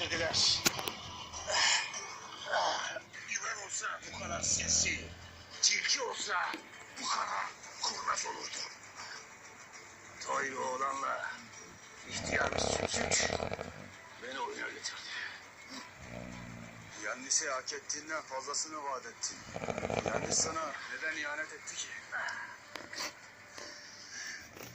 getirdiler. Yılan olsa bu kadar sinsi, tilki olsa bu kadar kurnaz olurdu. Toylu oğlanla ihtiyar bir süt beni oyuna getirdi. Yannisi hak ettiğinden fazlasını vaat ettin. Yannis sana neden ihanet etti ki?